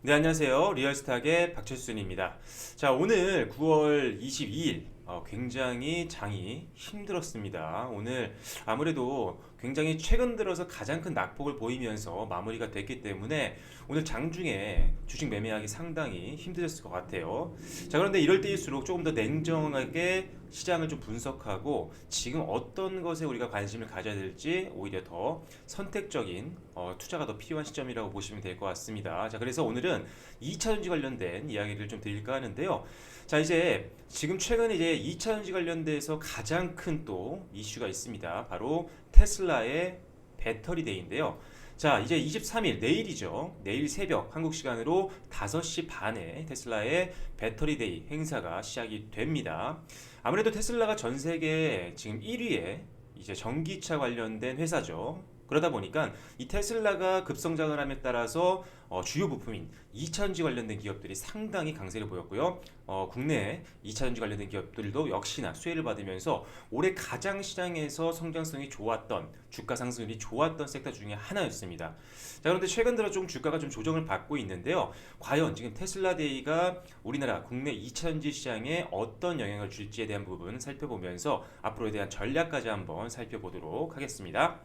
네, 안녕하세요. 리얼스탁의 박철순입니다. 자, 오늘 9월 22일 굉장히 장이 힘들었습니다. 오늘 아무래도 굉장히 최근 들어서 가장 큰 낙폭을 보이면서 마무리가 됐기 때문에 오늘 장중에 주식 매매하기 상당히 힘드셨을 것 같아요. 자, 그런데 이럴 때일수록 조금 더 냉정하게 시장을 좀 분석하고 지금 어떤 것에 우리가 관심을 가져야 될지 오히려 더 선택적인 투자가 더 필요한 시점이라고 보시면 될 것 같습니다. 자, 그래서 오늘은 2차전지 관련된 이야기를 좀 드릴까 하는데요. 자, 이제 지금 최근에 이제 2차전지 관련돼서 가장 큰 또 이슈가 있습니다. 바로 테슬라의 배터리 데이인데요. 자, 이제 23일 내일이죠. 내일 새벽 한국 시간으로 5시 반에 테슬라의 배터리 데이 행사가 시작이 됩니다. 아무래도 테슬라가 전 세계 지금 1위에 이제 전기차 관련된 회사죠. 그러다 보니까 이 테슬라가 급성장을 함에 따라서 주요 부품인 2차전지 관련된 기업들이 상당히 강세를 보였고요. 국내 2차전지 관련된 기업들도 역시나 수혜를 받으면서 올해 가장 시장에서 성장성이 좋았던 주가 상승률이 좋았던 섹터 중에 하나였습니다. 자, 그런데 최근 들어 좀 주가가 좀 조정을 받고 있는데요. 과연 지금 테슬라 데이가 우리나라 국내 2차전지 시장에 어떤 영향을 줄지에 대한 부분 살펴보면서 앞으로에 대한 전략까지 한번 살펴보도록 하겠습니다.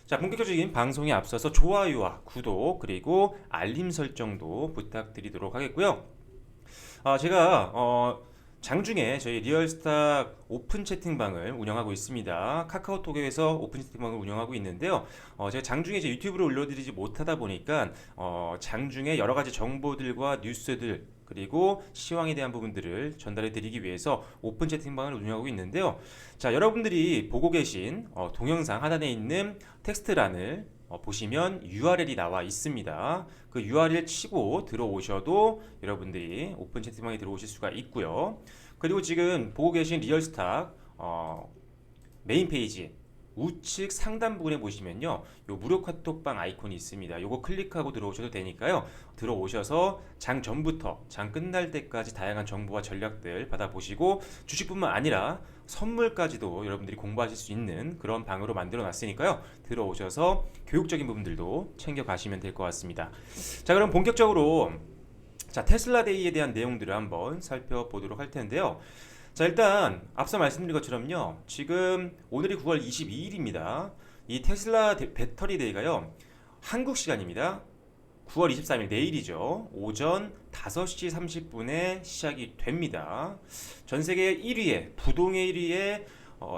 자, 본격적인 방송에 앞서서 좋아요와 구독 그리고 알림 설정도 부탁드리도록 하겠고요. 제가 장중에 저희 리얼스탁 오픈 채팅방을 운영하고 있습니다. 카카오톡에서 오픈 채팅방을 운영하고 있는데요. 제가 장중에 이제 유튜브로 올려드리지 못하다 보니까 장중에 여러 가지 정보들과 뉴스들 그리고 시황에 대한 부분들을 전달해 드리기 위해서 오픈 채팅방을 운영하고 있는데요. 자, 여러분들이 보고 계신 동영상 하단에 있는 텍스트란을 보시면 URL이 나와 있습니다. 그 URL 치고 들어오셔도 여러분들이 오픈 채팅방에 들어오실 수가 있고요. 그리고 지금 보고 계신 리얼스탁 메인 페이지 우측 상단 부분에 보시면요, 요 무료 카톡방 아이콘이 있습니다. 요거 클릭하고 들어오셔도 되니까요. 들어오셔서 장 전부터 장 끝날 때까지 다양한 정보와 전략들 받아보시고 주식뿐만 아니라 선물까지도 여러분들이 공부하실 수 있는 그런 방으로 만들어 놨으니까요. 들어오셔서 교육적인 부분들도 챙겨 가시면 될 것 같습니다. 자, 그럼 본격적으로 테슬라 데이에 대한 내용들을 한번 살펴보도록 할 텐데요. 자, 일단 앞서 말씀드린 것처럼요. 지금 오늘이 9월 22일입니다. 이 테슬라 배터리 데이가요. 한국 시간입니다. 9월 23일 내일이죠. 오전 5시 30분에 시작이 됩니다. 전 세계 1위의 부동의 1위의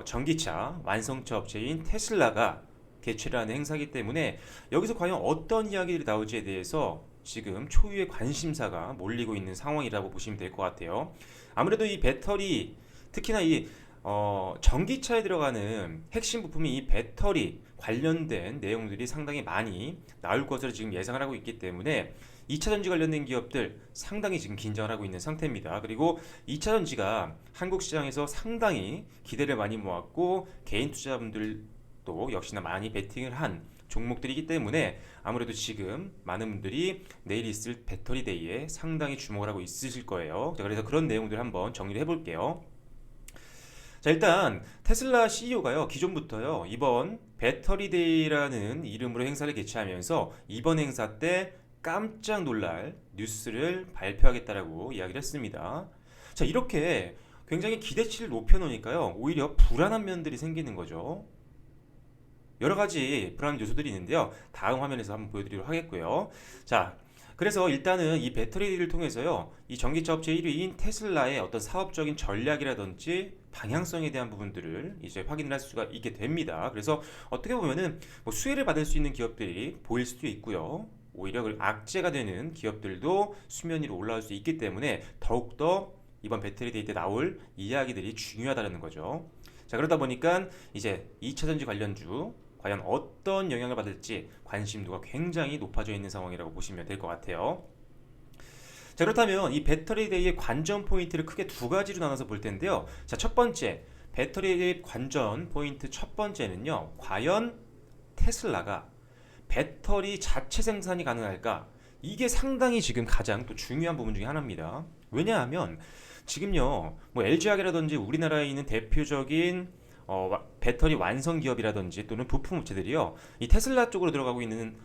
전기차 완성차 업체인 테슬라가 개최를 하는 행사이기 때문에 여기서 과연 어떤 이야기들이 나올지에 대해서 지금 초유의 관심사가 몰리고 있는 상황이라고 보시면 될 것 같아요. 아무래도 이 배터리, 특히나 이 전기차에 들어가는 핵심 부품이 이 배터리 관련된 내용들이 상당히 많이 나올 것으로 지금 예상을 하고 있기 때문에 2차전지 관련된 기업들 상당히 지금 긴장을 하고 있는 상태입니다. 그리고 2차전지가 한국 시장에서 상당히 기대를 많이 모았고 개인 투자자분들도 역시나 많이 베팅을 한 종목들이기 때문에 아무래도 지금 많은 분들이 내일 있을 배터리 데이에 상당히 주목을 하고 있으실 거예요. 자, 그래서 그런 내용들 한번 정리를 해볼게요. 자, 일단 테슬라 CEO가요 기존부터요 이번 배터리 데이라는 이름으로 행사를 개최하면서 이번 행사 때 깜짝 놀랄 뉴스를 발표하겠다라고 이야기를 했습니다. 자, 이렇게 굉장히 기대치를 높여놓으니까요 오히려 불안한 면들이 생기는 거죠. 여러 가지 불안 요소들이 있는데요. 다음 화면에서 한번 보여드리도록 하겠고요. 자, 그래서 일단은 이 배터리를 통해서요, 이 전기차 업체 1위인 테슬라의 어떤 사업적인 전략이라든지 방향성에 대한 부분들을 이제 확인을 할 수가 있게 됩니다. 그래서 어떻게 보면은 뭐 수혜를 받을 수 있는 기업들이 보일 수도 있고요. 오히려 악재가 되는 기업들도 수면 위로 올라올 수 있기 때문에 더욱더 이번 배터리 데이 때 나올 이야기들이 중요하다는 거죠. 자, 그러다 보니까 이제 2차전지 관련주 과연 어떤 영향을 받을지 관심도가 굉장히 높아져 있는 상황이라고 보시면 될 것 같아요. 자, 그렇다면 이 배터리 데이의 관전 포인트를 크게 두 가지로 나눠서 볼 텐데요. 자, 첫 번째 배터리 데이 관전 포인트 첫 번째는요. 과연 테슬라가 배터리 자체 생산이 가능할까? 이게 상당히 지금 가장 또 중요한 부분 중에 하나입니다. 왜냐하면 지금요, 뭐 LG화학이라든지 우리나라에 있는 대표적인 배터리 완성 기업이라든지 또는 부품 업체들이요, 이 테슬라 쪽으로 들어가고 있는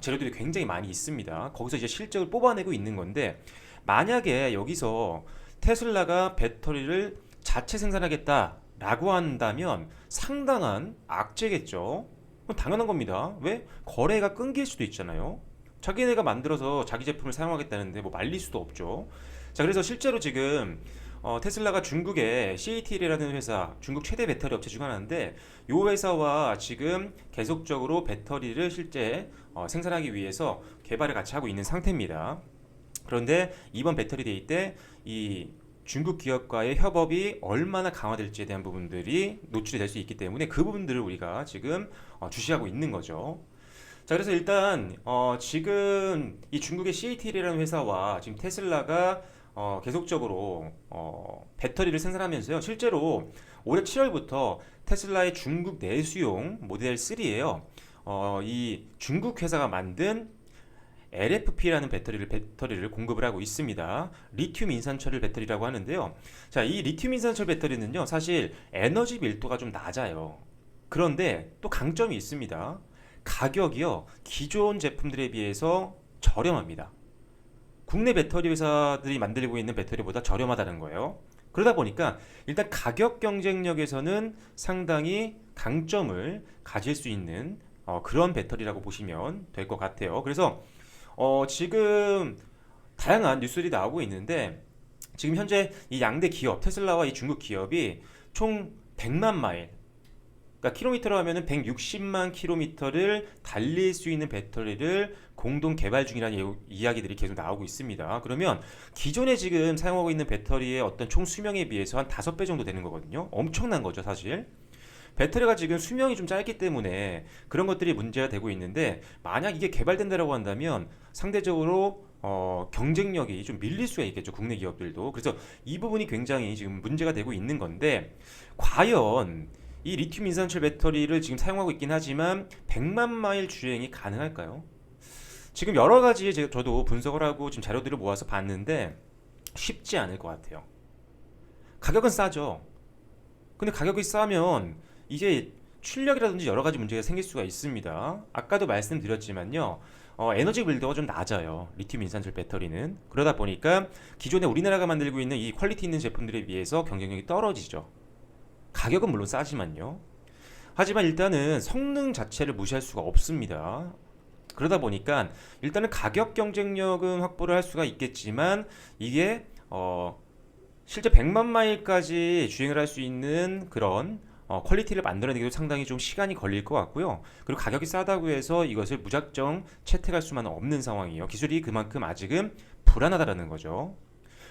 재료들이 굉장히 많이 있습니다. 거기서 이제 실적을 뽑아내고 있는 건데, 만약에 여기서 테슬라가 배터리를 자체 생산하겠다라고 한다면 상당한 악재겠죠. 그건 당연한 겁니다. 왜? 거래가 끊길 수도 있잖아요. 자기네가 만들어서 자기 제품을 사용하겠다는데 뭐 말릴 수도 없죠. 자, 그래서 실제로 지금 테슬라가 중국의 CATL이라는 회사, 중국 최대 배터리 업체 중 하나인데, 이 회사와 지금 계속적으로 배터리를 실제 생산하기 위해서 개발을 같이 하고 있는 상태입니다. 그런데 이번 배터리 데이 때 이 중국 기업과의 협업이 얼마나 강화될지에 대한 부분들이 노출이 될 수 있기 때문에 그 부분들을 우리가 지금 주시하고 있는 거죠. 자, 그래서 일단 지금 이 중국의 CATL이라는 회사와 지금 테슬라가 계속적으로 배터리를 생산하면서요. 실제로 올해 7월부터 테슬라의 중국 내수용 모델 3예요. 이 중국 회사가 만든 LFP라는 배터리를 공급을 하고 있습니다. 리튬 인산철 배터리라고 하는데요. 자, 이 리튬 인산철 배터리는요, 사실 에너지 밀도가 좀 낮아요. 그런데 또 강점이 있습니다. 가격이요, 기존 제품들에 비해서 저렴합니다. 국내 배터리 회사들이 만들고 있는 배터리보다 저렴하다는 거예요. 그러다 보니까 일단 가격 경쟁력에서는 상당히 강점을 가질 수 있는 그런 배터리라고 보시면 될 것 같아요. 그래서 지금 다양한 뉴스들이 나오고 있는데, 지금 현재 이 양대 기업, 테슬라와 이 중국 기업이 총 100만 마일, 그러니까 킬로미터로 하면은 160만 킬로미터를 달릴 수 있는 배터리를 공동 개발 중이라는 이야기들이 계속 나오고 있습니다. 그러면 기존에 지금 사용하고 있는 배터리의 어떤 총 수명에 비해서 한 5배 정도 되는 거거든요. 엄청난 거죠, 사실. 배터리가 지금 수명이 좀 짧기 때문에 그런 것들이 문제가 되고 있는데, 만약 이게 개발된다라고 한다면 상대적으로 경쟁력이 좀 밀릴 수가 있겠죠, 국내 기업들도. 그래서 이 부분이 굉장히 지금 문제가 되고 있는 건데, 과연 이 리튬 인산철 배터리를 지금 사용하고 있긴 하지만 100만 마일 주행이 가능할까요? 지금 여러 가지 저도 분석을 하고 지금 자료들을 모아서 봤는데 쉽지 않을 것 같아요. 가격은 싸죠. 근데 가격이 싸면 이제 출력이라든지 여러 가지 문제가 생길 수가 있습니다. 아까도 말씀드렸지만요, 에너지 빌드가 좀 낮아요, 리튬 인산철 배터리는. 그러다 보니까 기존에 우리나라가 만들고 있는 이 퀄리티 있는 제품들에 비해서 경쟁력이 떨어지죠. 가격은 물론 싸지만요. 하지만 일단은 성능 자체를 무시할 수가 없습니다. 그러다 보니까 일단은 가격 경쟁력은 확보를 할 수가 있겠지만, 이게 실제 100만 마일까지 주행을 할 수 있는 그런 퀄리티를 만들어내기도 상당히 좀 시간이 걸릴 것 같고요. 그리고 가격이 싸다고 해서 이것을 무작정 채택할 수만은 없는 상황이에요. 기술이 그만큼 아직은 불안하다라는 거죠.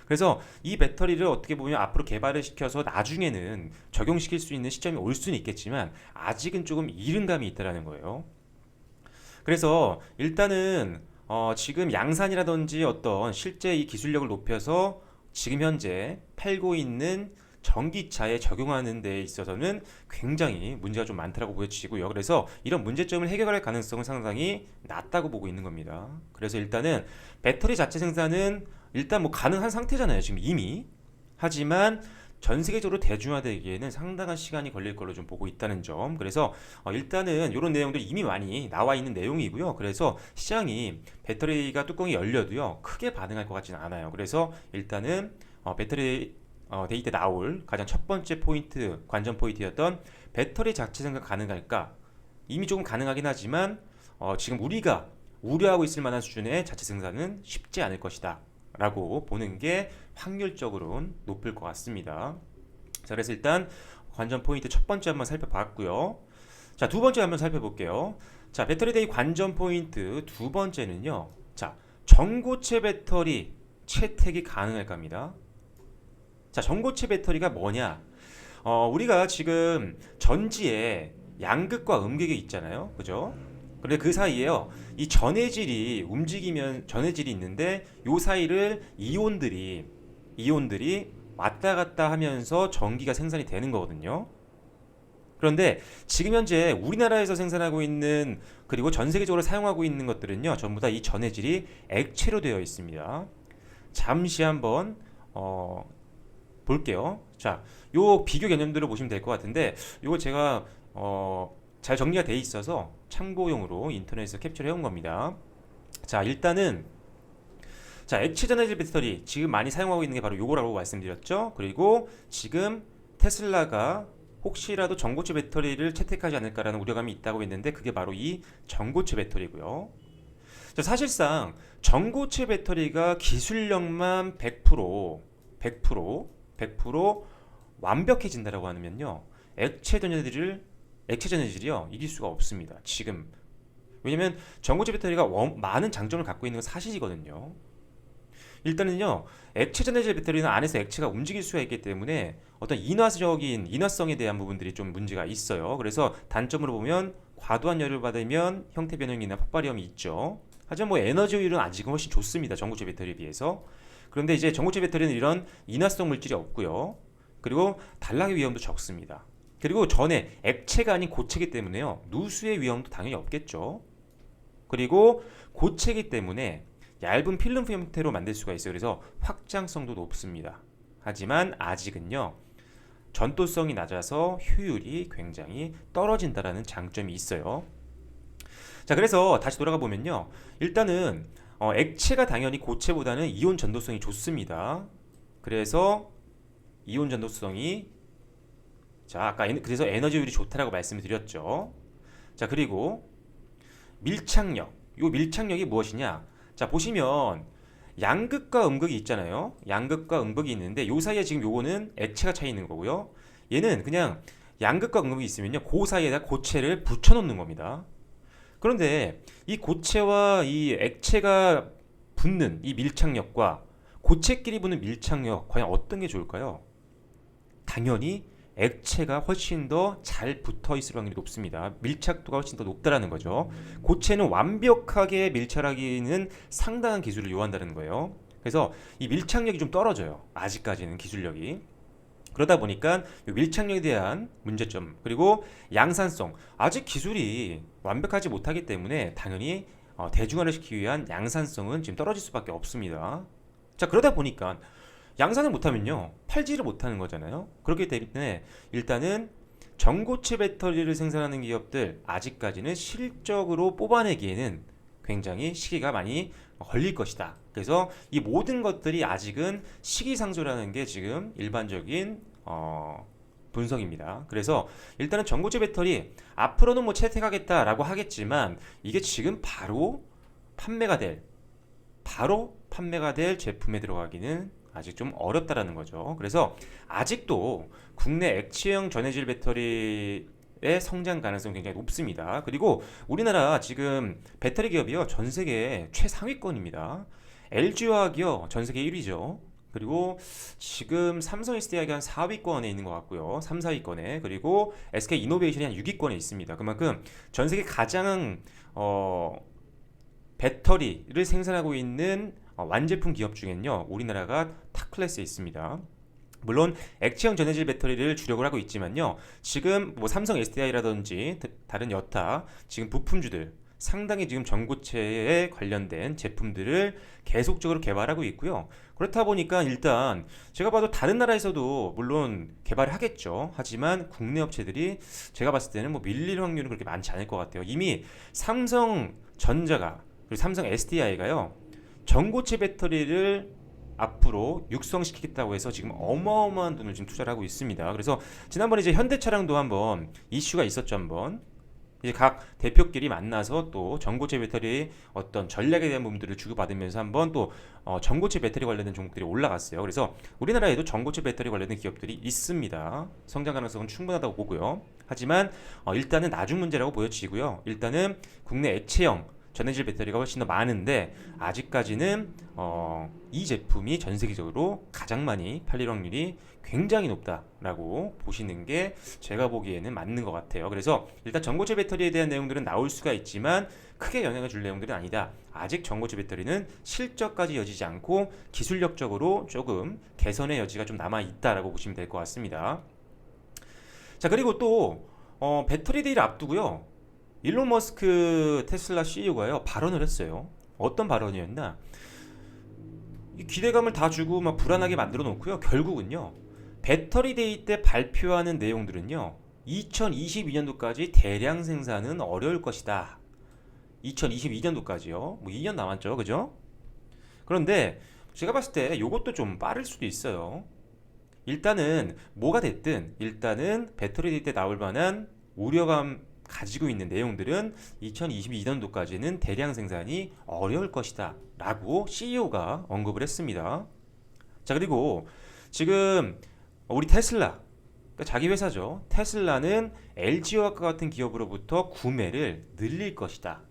그래서 이 배터리를 어떻게 보면 앞으로 개발을 시켜서 나중에는 적용시킬 수 있는 시점이 올 수는 있겠지만 아직은 조금 이른 감이 있다라는 거예요. 그래서 일단은 지금 양산이라든지 어떤 실제 이 기술력을 높여서 지금 현재 팔고 있는 전기차에 적용하는 데 있어서는 굉장히 문제가 좀 많다고 보여지고요. 그래서 이런 문제점을 해결할 가능성은 상당히 낮다고 보고 있는 겁니다. 그래서 일단은 배터리 자체 생산은 일단 뭐 가능한 상태잖아요, 지금 이미. 하지만 전 세계적으로 대중화되기에는 상당한 시간이 걸릴 걸로 좀 보고 있다는 점. 그래서 일단은 이런 내용들이 이미 많이 나와 있는 내용이고요. 그래서 시장이 배터리가 뚜껑이 열려도요, 크게 반응할 것 같지는 않아요. 그래서 일단은 배터리 데이 때 나올 가장 첫 번째 포인트, 관전 포인트였던 배터리 자체 생산 가능할까? 이미 조금 가능하긴 하지만 지금 우리가 우려하고 있을 만한 수준의 자체 생산은 쉽지 않을 것이다 라고 보는 게 확률적으로는 높을 것 같습니다. 자, 그래서 일단 관전 포인트 첫 번째 한번 살펴봤고요. 자, 두 번째 한번 살펴볼게요. 자, 배터리 데이 관전 포인트 두 번째는요, 자, 전고체 배터리 채택이 가능할까 합니다. 자, 전고체 배터리가 뭐냐? 우리가 지금 전지에 양극과 음극이 있잖아요, 그죠? 근데 그 사이에요, 이 전해질이 움직이면 전해질이 있는데 요 사이를 이온들이 왔다 갔다 하면서 전기가 생산이 되는 거거든요. 그런데 지금 현재 우리나라에서 생산하고 있는, 그리고 전 세계적으로 사용하고 있는 것들은요, 전부 다 이 전해질이 액체로 되어 있습니다. 잠시 한번 볼게요. 자, 요 비교 개념들을 보시면 될 것 같은데 요거 제가 잘 정리가 돼 있어서 참고용으로 인터넷에서 캡처를 해온 겁니다. 자, 일단은 자, 액체 전해질 배터리 지금 많이 사용하고 있는 게 바로 요거라고 말씀드렸죠. 그리고 지금 테슬라가 혹시라도 전고체 배터리를 채택하지 않을까라는 우려감이 있다고 했는데 그게 바로 이 전고체 배터리고요. 자, 사실상 전고체 배터리가 기술력만 100% 완벽해진다라고 하면요. 액체 전해질이요. 이길 수가 없습니다. 지금. 왜냐면 전고체 배터리가 많은 장점을 갖고 있는 건 사실이거든요. 일단은요, 액체 전해질 배터리는 안에서 액체가 움직일 수가 있기 때문에 어떤 인화성에 대한 부분들이 좀 문제가 있어요. 그래서 단점으로 보면 과도한 열을 받으면 형태 변형이나 폭발 위험이 있죠. 하지만 뭐 에너지 효율은 아직은 훨씬 좋습니다. 전고체 배터리에 비해서. 그런데 이제 전고체 배터리는 이런 인화성 물질이 없고요. 그리고 단락의 위험도 적습니다. 그리고 전에 액체가 아닌 고체이기 때문에요. 누수의 위험도 당연히 없겠죠. 그리고 고체이기 때문에 얇은 필름 형태로 만들 수가 있어요. 그래서 확장성도 높습니다. 하지만 아직은요. 전도성이 낮아서 효율이 굉장히 떨어진다라는 장점이 있어요. 자, 그래서 다시 돌아가 보면요. 일단은 액체가 당연히 고체보다는 이온 전도성이 좋습니다. 그래서 이온 전도성이 자, 아까 그래서 에너지 효율이 좋다라고 말씀을 드렸죠. 자, 그리고 밀착력. 이 밀착력이 무엇이냐? 자, 보시면 양극과 음극이 있잖아요. 양극과 음극이 있는데 요 사이에 지금 요거는 액체가 차 있는 거고요. 얘는 그냥 양극과 음극이 있으면요. 그 사이에다 고체를 붙여 놓는 겁니다. 그런데 이 고체와 이 액체가 붙는 이 밀착력과 고체끼리 붙는 밀착력 과연 어떤 게 좋을까요? 당연히 액체가 훨씬 더 잘 붙어 있을 확률이 높습니다. 밀착도가 훨씬 더 높다라는 거죠. 고체는 완벽하게 밀착하기는 상당한 기술을 요한다는 거예요. 그래서 이 밀착력이 좀 떨어져요. 아직까지는 기술력이. 그러다 보니까 이 밀착력에 대한 문제점 그리고 양산성 아직 기술이 완벽하지 못하기 때문에 당연히 대중화를 시키기 위한 양산성은 지금 떨어질 수밖에 없습니다. 자, 그러다 보니까 양산을 못하면요 팔지를 못하는 거잖아요. 그렇기 때문에 일단은 전고체 배터리를 생산하는 기업들 아직까지는 실적으로 뽑아내기에는 굉장히 시기가 많이 걸릴 것이다. 그래서 이 모든 것들이 아직은 시기상조라는 게 지금 일반적인 분석입니다. 그래서 일단은 전고체 배터리 앞으로는 뭐 채택하겠다라고 하겠지만 이게 지금 바로 판매가 될 제품에 들어가기는 아직 좀 어렵다라는 거죠. 그래서 아직도 국내 액체형 전해질 배터리의 성장 가능성이 굉장히 높습니다. 그리고 우리나라 지금 배터리 기업이요 전 세계 최상위권입니다. LG화학이요 전 세계 1위죠. 그리고 지금 삼성 SDI가 한 4위권에 있는 것 같고요. 3, 4위권에. 그리고 SK 이노베이션이 한 6위권에 있습니다. 그만큼 전 세계 가장 배터리를 생산하고 있는 완제품 기업 중엔요 우리나라가 탑 클래스에 있습니다. 물론 액체형 전해질 배터리를 주력을 하고 있지만요 지금 뭐 삼성 SDI라든지 다른 여타 지금 부품주들 상당히 지금 전고체에 관련된 제품들을 계속적으로 개발하고 있고요. 그렇다 보니까 일단 제가 봐도 다른 나라에서도 물론 개발을 하겠죠. 하지만 국내 업체들이 제가 봤을 때는 뭐 밀릴 확률은 그렇게 많지 않을 것 같아요. 이미 삼성전자가 그리고 삼성 SDI가요 전고체 배터리를 앞으로 육성시키겠다고 해서 지금 어마어마한 돈을 지금 투자를 하고 있습니다. 그래서 지난번에 이제 현대차량도 한번 이슈가 있었죠. 한번 이제 각 대표끼리 만나서 또 전고체 배터리 어떤 전략에 대한 부분들을 주고받으면서 한번 또 전고체 배터리 관련된 종목들이 올라갔어요. 그래서 우리나라에도 전고체 배터리 관련된 기업들이 있습니다. 성장 가능성은 충분하다고 보고요. 하지만 일단은 나중 문제라고 보여지고요. 일단은 국내 액체형 전해질 배터리가 훨씬 더 많은데 아직까지는 이 제품이 전 세계적으로 가장 많이 팔릴 확률이 굉장히 높다라고 보시는 게 제가 보기에는 맞는 것 같아요. 그래서 일단 전고체 배터리에 대한 내용들은 나올 수가 있지만 크게 영향을 줄 내용들은 아니다. 아직 전고체 배터리는 실적까지 이어지지 않고 기술력적으로 조금 개선의 여지가 좀 남아 있다라고 보시면 될 것 같습니다. 자, 그리고 또 배터리 데이를 앞두고요. 일론 머스크 테슬라 CEO가요 발언을 했어요. 어떤 발언이었나? 이 기대감을 다 주고 막 불안하게 만들어 놓고요. 결국은요 배터리 데이 때 발표하는 내용들은요. 2022년도까지 대량 생산은 어려울 것이다. 2022년도까지요. 뭐 2년 남았죠. 그죠? 그런데 제가 봤을 때 이것도 좀 빠를 수도 있어요. 일단은 뭐가 됐든 일단은 배터리 데이 때 나올 만한 우려감 가지고 있는 내용들은 2022년도까지는 대량 생산이 어려울 것이다 라고 CEO가 언급을 했습니다. 자, 그리고 지금 우리 테슬라, 그러니까 자기 회사죠. 테슬라는 LG화학과 같은 기업으로부터 구매를 늘릴 것이다.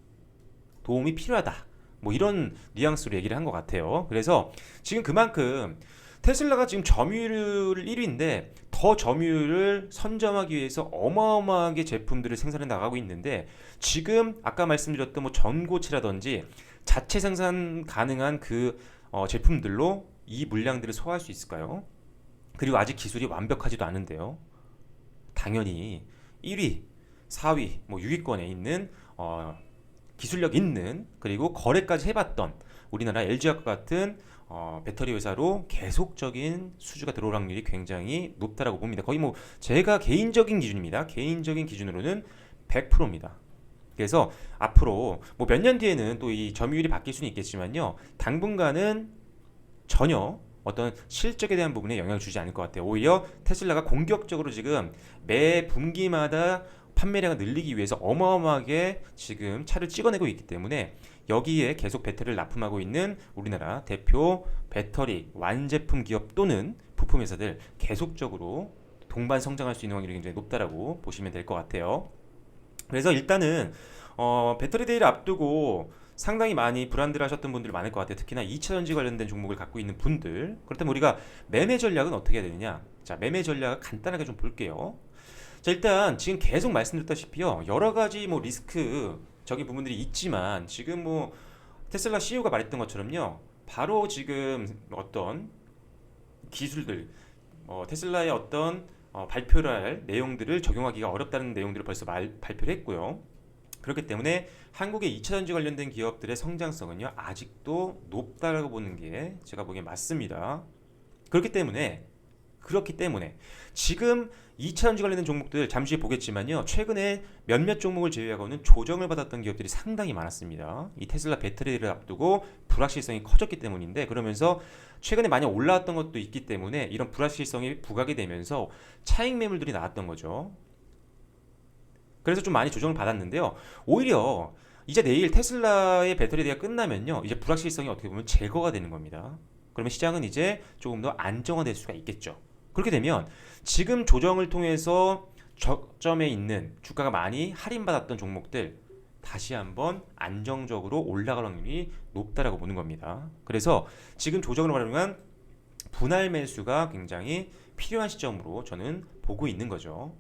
도움이 필요하다. 뭐 이런 뉘앙스로 얘기를 한 것 같아요. 그래서 지금 그만큼 테슬라가 지금 점유율 1위인데 더 점유율을 선점하기 위해서 어마어마하게 제품들을 생산해 나가고 있는데, 지금 아까 말씀드렸던 뭐 전고체라든지 자체 생산 가능한 그 제품들로 이 물량들을 소화할 수 있을까요? 그리고 아직 기술이 완벽하지도 않은데요. 당연히 1위, 4위, 뭐 6위권에 있는 기술력 있는, 그리고 거래까지 해봤던 우리나라 LG화학 같은 배터리 회사로 계속적인 수주가 들어올 확률이 굉장히 높다라고 봅니다. 거의 뭐 제가 개인적인 기준입니다. 개인적인 기준으로는 100%입니다. 그래서 앞으로 뭐 몇 년 뒤에는 또 이 점유율이 바뀔 수는 있겠지만요. 당분간은 전혀 어떤 실적에 대한 부분에 영향을 주지 않을 것 같아요. 오히려 테슬라가 공격적으로 지금 매 분기마다 판매량을 늘리기 위해서 어마어마하게 지금 차를 찍어내고 있기 때문에 여기에 계속 배터리를 납품하고 있는 우리나라 대표 배터리 완제품 기업 또는 부품 회사들 계속적으로 동반 성장할 수 있는 확률이 굉장히 높다라고 보시면 될 것 같아요. 그래서 일단은 배터리 데이를 앞두고 상당히 많이 불안들 하셨던 분들이 많을 것 같아요. 특히나 2차전지 관련된 종목을 갖고 있는 분들. 그렇다면 우리가 매매 전략은 어떻게 해야 되느냐? 자, 매매 전략을 간단하게 좀 볼게요. 자, 일단 지금 계속 말씀드렸다시피요. 여러 가지 뭐 리스크적인 부분들이 있지만 지금 뭐 테슬라 CEO가 말했던 것처럼요. 바로 지금 어떤 기술들, 테슬라의 어떤 발표를 할 내용들을 적용하기가 어렵다는 내용들을 벌써 발표를 했고요. 그렇기 때문에 한국의 2차전지 관련된 기업들의 성장성은요, 아직도 높다라고 보는 게 제가 보기엔 맞습니다. 그렇기 때문에 지금 2차전지 관련된 종목들 잠시 보겠지만요, 최근에 몇몇 종목을 제외하고는 조정을 받았던 기업들이 상당히 많았습니다. 이 테슬라 배터리를 앞두고 불확실성이 커졌기 때문인데, 그러면서 최근에 많이 올라왔던 것도 있기 때문에 이런 불확실성이 부각이 되면서 차익 매물들이 나왔던 거죠. 그래서 좀 많이 조정을 받았는데요. 오히려 이제 내일 테슬라의 배터리 대회가 끝나면요, 이제 불확실성이 어떻게 보면 제거가 되는 겁니다. 그러면 시장은 이제 조금 더 안정화될 수가 있겠죠. 그렇게 되면 지금 조정을 통해서 저점에 있는 주가가 많이 할인받았던 종목들 다시 한번 안정적으로 올라갈 확률이 높다라고 보는 겁니다. 그래서 지금 조정을 활용한 분할 매수가 굉장히 필요한 시점으로 저는 보고 있는 거죠.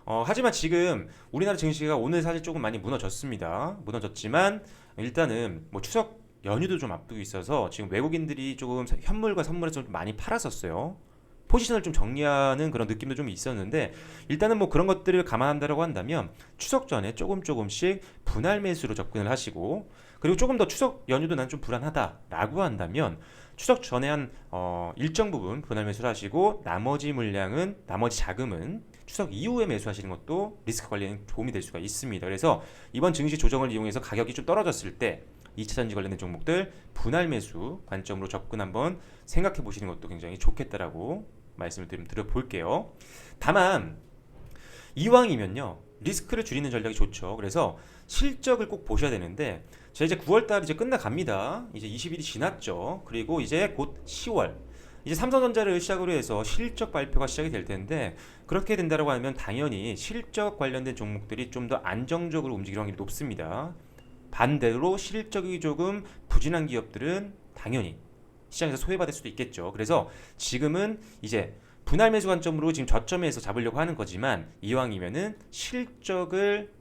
하지만 지금 우리나라 증시가 오늘 사실 조금 많이 무너졌습니다. 무너졌지만 일단은 뭐 추석 연휴도 좀 앞두고 있어서 지금 외국인들이 조금 현물과 선물에서 좀 많이 팔았었어요. 포지션을 좀 정리하는 그런 느낌도 좀 있었는데, 일단은 뭐 그런 것들을 감안한다고 한다면 추석 전에 조금씩 분할 매수로 접근을 하시고, 그리고 조금 더 추석 연휴도 난 좀 불안하다라고 한다면 추석 전에 한 일정 부분 분할 매수를 하시고 나머지 자금은 추석 이후에 매수하시는 것도 리스크 관리에 도움이 될 수가 있습니다. 그래서 이번 증시 조정을 이용해서 가격이 좀 떨어졌을 때 2차전지 관련된 종목들 분할 매수 관점으로 접근 한번 생각해 보시는 것도 굉장히 좋겠다라고 말씀을 좀 드려볼게요. 다만 이왕이면요, 리스크를 줄이는 전략이 좋죠. 그래서 실적을 꼭 보셔야 되는데, 제가 이제 9월달 이제 끝나갑니다. 이제 20일이 지났죠. 그리고 이제 곧 10월, 이제 삼성전자를 시작으로 해서 실적 발표가 시작이 될 텐데, 그렇게 된다고 하면 당연히 실적 관련된 종목들이 좀 더 안정적으로 움직일 확률이 높습니다. 반대로 실적이 조금 부진한 기업들은 당연히 시장에서 소외받을 수도 있겠죠. 그래서 지금은 이제 분할 매수 관점으로 지금 저점에서 잡으려고 하는 거지만, 이왕이면은 실적을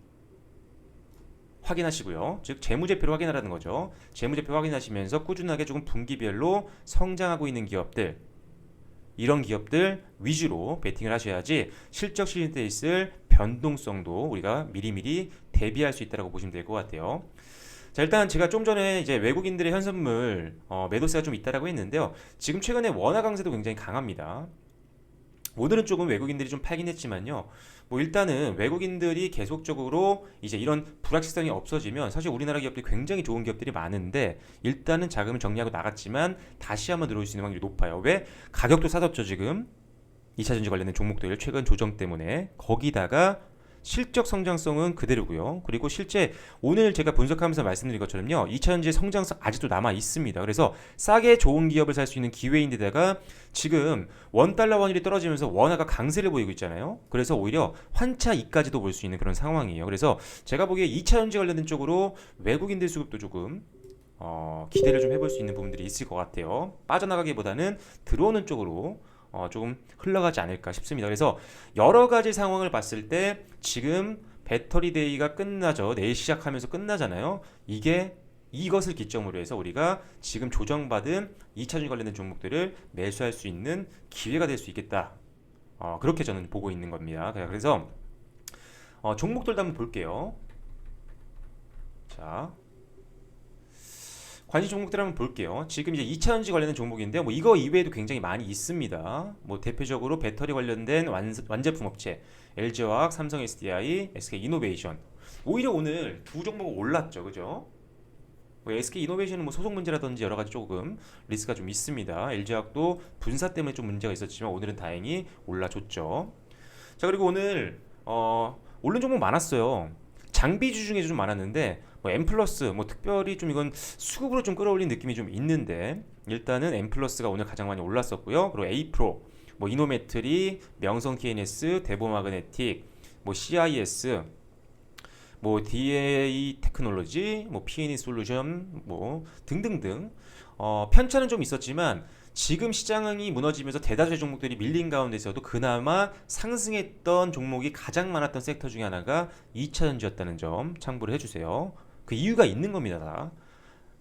확인하시고요. 즉 재무제표를 확인하라는 거죠. 재무제표 확인하시면서 꾸준하게 조금 분기별로 성장하고 있는 기업들, 이런 기업들 위주로 베팅을 하셔야지 실적 시즌 때 있을 변동성도 우리가 미리미리 대비할 수 있다고 보시면 될 것 같아요. 자, 일단 제가 좀 전에 이제 외국인들의 현선물 매도세가 좀 있다라고 했는데요. 지금 최근에 원화 강세도 굉장히 강합니다. 오늘은 조금 외국인들이 좀 팔긴 했지만요. 뭐 일단은 외국인들이 계속적으로 이제 이런 불확실성이 없어지면 사실 우리나라 기업들이 굉장히 좋은 기업들이 많은데 일단은 자금을 정리하고 나갔지만 다시 한번 들어올 수 있는 확률이 높아요. 왜? 가격도 싸졌죠 지금. 2차전지 관련된 종목들 최근 조정 때문에 거기다가 실적 성장성은 그대로고요. 그리고 실제 오늘 제가 분석하면서 말씀드린 것처럼요. 2차전지 성장성 아직도 남아 있습니다. 그래서 싸게 좋은 기업을 살 수 있는 기회인데다가 지금 원달러 환율이 떨어지면서 원화가 강세를 보이고 있잖아요. 그래서 오히려 환차 2까지도 볼 수 있는 그런 상황이에요. 그래서 제가 보기에 2차전지 관련된 쪽으로 외국인들 수급도 조금 기대를 좀 해볼 수 있는 부분들이 있을 것 같아요. 빠져나가기보다는 들어오는 쪽으로 조금 흘러가지 않을까 싶습니다. 그래서 여러 가지 상황을 봤을 때 지금 배터리 데이가 끝나죠. 내일 시작하면서 끝나잖아요. 이것을 기점으로 해서 우리가 지금 조정받은 2차전지 관련된 종목들을 매수할 수 있는 기회가 될 수 있겠다. 그렇게 저는 보고 있는 겁니다. 그래서 종목들도 한번 볼게요. 자, 관심 종목들 한번 볼게요. 지금 이제 2차전지 관련된 종목인데 뭐 이거 이외에도 굉장히 많이 있습니다. 뭐 대표적으로 배터리 관련된 완제품 업체 LG화학, 삼성 SDI, SK 이노베이션. 오히려 오늘 두 종목 올랐죠, 그죠? 뭐 SK 이노베이션은 뭐 소송 문제라든지 여러 가지 조금 리스크가 좀 있습니다. LG화학도 분사 때문에 좀 문제가 있었지만 오늘은 다행히 올라줬죠. 자, 그리고 오늘 오른 종목 많았어요. 장비주 중에 좀 많았는데 뭐 M 플러스 뭐 특별히 좀 이건 수급으로 좀 끌어올린 느낌이 좀 있는데 일단은 M 플러스가 오늘 가장 많이 올랐었고요. 그리고 A 프로, 뭐 이노메트리, 명성 TNS, 대보마그네틱, 뭐 CIS, 뭐 DA 테크놀로지, 뭐 P&E 솔루션, 뭐 등등등 편차는 좀 있었지만 지금 시장이 무너지면서 대다수의 종목들이 밀린 가운데서도 그나마 상승했던 종목이 가장 많았던 섹터 중에 하나가 2차전지였다는 점 참고를 해주세요. 그 이유가 있는 겁니다. 다.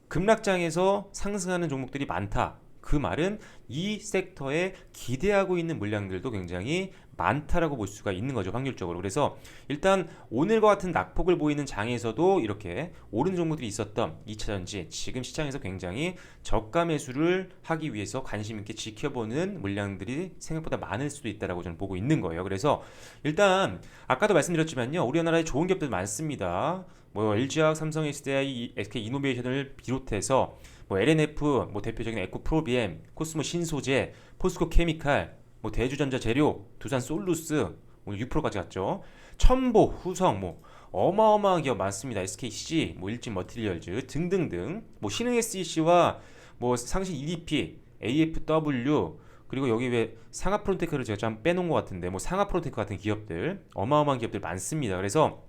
급락장에서 상승하는 종목들이 많다. 그 말은 이 섹터에 기대하고 있는 물량들도 굉장히 많다라고 볼 수가 있는 거죠, 확률적으로. 그래서 일단 오늘과 같은 낙폭을 보이는 장에서도 이렇게 오른 종목들이 있었던 2차전지 지금 시장에서 굉장히 저가 매수를 하기 위해서 관심 있게 지켜보는 물량들이 생각보다 많을 수도 있다라고 저는 보고 있는 거예요. 그래서 일단 아까도 말씀드렸지만요, 우리나라에 좋은 기업들 많습니다. 뭐 LG화학, 삼성 SDI, SK 이노베이션을 비롯해서 뭐 LNF, 뭐 대표적인 에코프로비엠, 코스모 신소재, 포스코 케미칼, 뭐 대주전자 재료, 두산 솔루스, 오늘 6%까지 갔죠. 첨보, 후성, 뭐 어마어마한 기업 많습니다. SKC, 뭐 일진 머티리얼즈 등등등. 뭐 신흥 SEC와 뭐 상신 EDP, AFW 그리고 여기 왜 상하프론테크를 제가 좀 빼놓은 것 같은데 뭐 상하프론테크 같은 기업들 어마어마한 기업들 많습니다. 그래서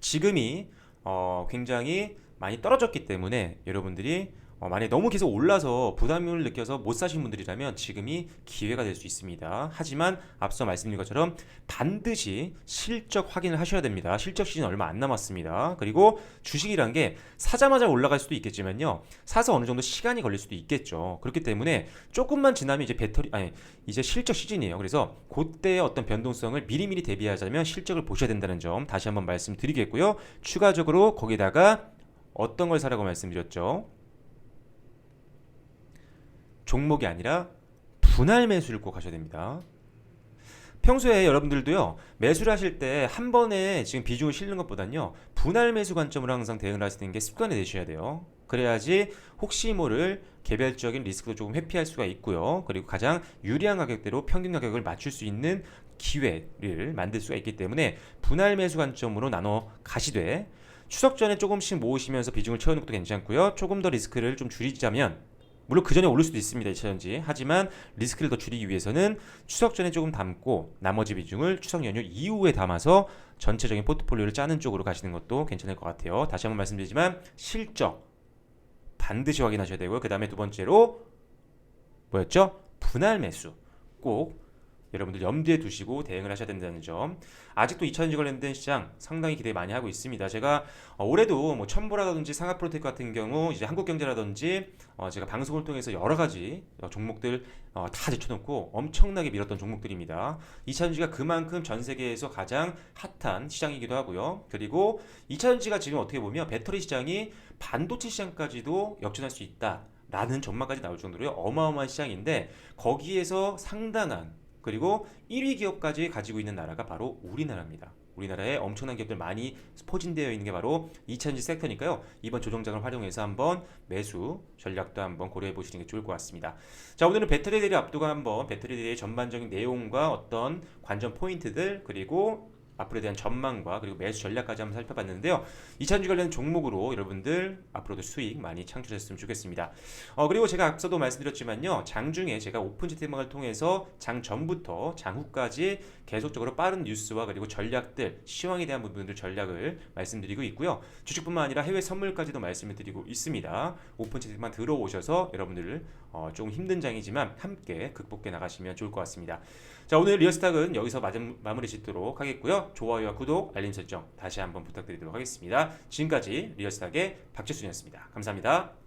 지금이 굉장히 많이 떨어졌기 때문에 여러분들이 만약에 너무 계속 올라서 부담을 느껴서 못 사신 분들이라면 지금이 기회가 될 수 있습니다. 하지만 앞서 말씀드린 것처럼 반드시 실적 확인을 하셔야 됩니다. 실적 시즌 얼마 안 남았습니다. 그리고 주식이란 게 사자마자 올라갈 수도 있겠지만요. 사서 어느 정도 시간이 걸릴 수도 있겠죠. 그렇기 때문에 조금만 지나면 이제 이제 실적 시즌이에요. 그래서 그때의 어떤 변동성을 미리미리 대비하자면 실적을 보셔야 된다는 점 다시 한번 말씀드리겠고요. 추가적으로 거기다가 어떤 걸 사라고 말씀드렸죠? 종목이 아니라 분할 매수를 꼭 하셔야 됩니다. 평소에 여러분들도요, 매수를 하실 때 한 번에 지금 비중을 실는 것보단요, 분할 매수 관점으로 항상 대응을 하시는 게 습관이 되셔야 돼요. 그래야지 혹시 모를 개별적인 리스크도 조금 회피할 수가 있고요. 그리고 가장 유리한 가격대로 평균 가격을 맞출 수 있는 기회를 만들 수가 있기 때문에 분할 매수 관점으로 나눠 가시되 추석 전에 조금씩 모으시면서 비중을 채우는 것도 괜찮고요. 조금 더 리스크를 좀 줄이자면 물론 그 전에 오를 수도 있습니다. 2차전지. 하지만 리스크를 더 줄이기 위해서는 추석 전에 조금 담고 나머지 비중을 추석 연휴 이후에 담아서 전체적인 포트폴리오를 짜는 쪽으로 가시는 것도 괜찮을 것 같아요. 다시 한번 말씀드리지만 실적 반드시 확인하셔야 되고요. 그 다음에 두 번째로 뭐였죠? 분할 매수 꼭 여러분들 염두에 두시고 대응을 하셔야 된다는 점. 아직도 2차전지 관련된 시장 상당히 기대 많이 하고 있습니다. 제가 올해도 뭐 첨보라든지 상하프로테크 같은 경우 이제 한국경제라든지 제가 방송을 통해서 여러 가지 종목들 다 제쳐놓고 엄청나게 밀었던 종목들입니다. 2차전지가 그만큼 전 세계에서 가장 핫한 시장이기도 하고요. 그리고 2차전지가 지금 어떻게 보면 배터리 시장이 반도체 시장까지도 역전할 수 있다 라는 전망까지 나올 정도로 어마어마한 시장인데 거기에서 상당한 그리고 1위 기업까지 가지고 있는 나라가 바로 우리나라입니다. 우리나라에 엄청난 기업들 많이 포진되어 있는 게 바로 2차전지 섹터니까요. 이번 조정장을 활용해서 한번 매수 전략도 한번 고려해 보시는 게 좋을 것 같습니다. 자, 오늘은 배터리 대리 앞두고 한번 배터리 대리의 전반적인 내용과 어떤 관전 포인트들 그리고 앞으로에 대한 전망과 그리고 매수 전략까지 한번 살펴봤는데요. 2차전지 관련 종목으로 여러분들 앞으로도 수익 많이 창출했으면 좋겠습니다. 그리고 제가 앞서도 말씀드렸지만요. 장중에 제가 오픈 채팅방을 통해서 장 전부터 장 후까지 계속적으로 빠른 뉴스와 그리고 전략들, 시황에 대한 부분들 전략을 말씀드리고 있고요. 주식뿐만 아니라 해외 선물까지도 말씀을 드리고 있습니다. 오픈 채팅방 들어오셔서 여러분들 조금 힘든 장이지만 함께 극복해 나가시면 좋을 것 같습니다. 자, 오늘 리얼스탁은 여기서 마무리 짓도록 하겠고요. 좋아요와 구독, 알림 설정 다시 한번 부탁드리도록 하겠습니다. 지금까지 리얼스탁의 박재순이었습니다. 감사합니다.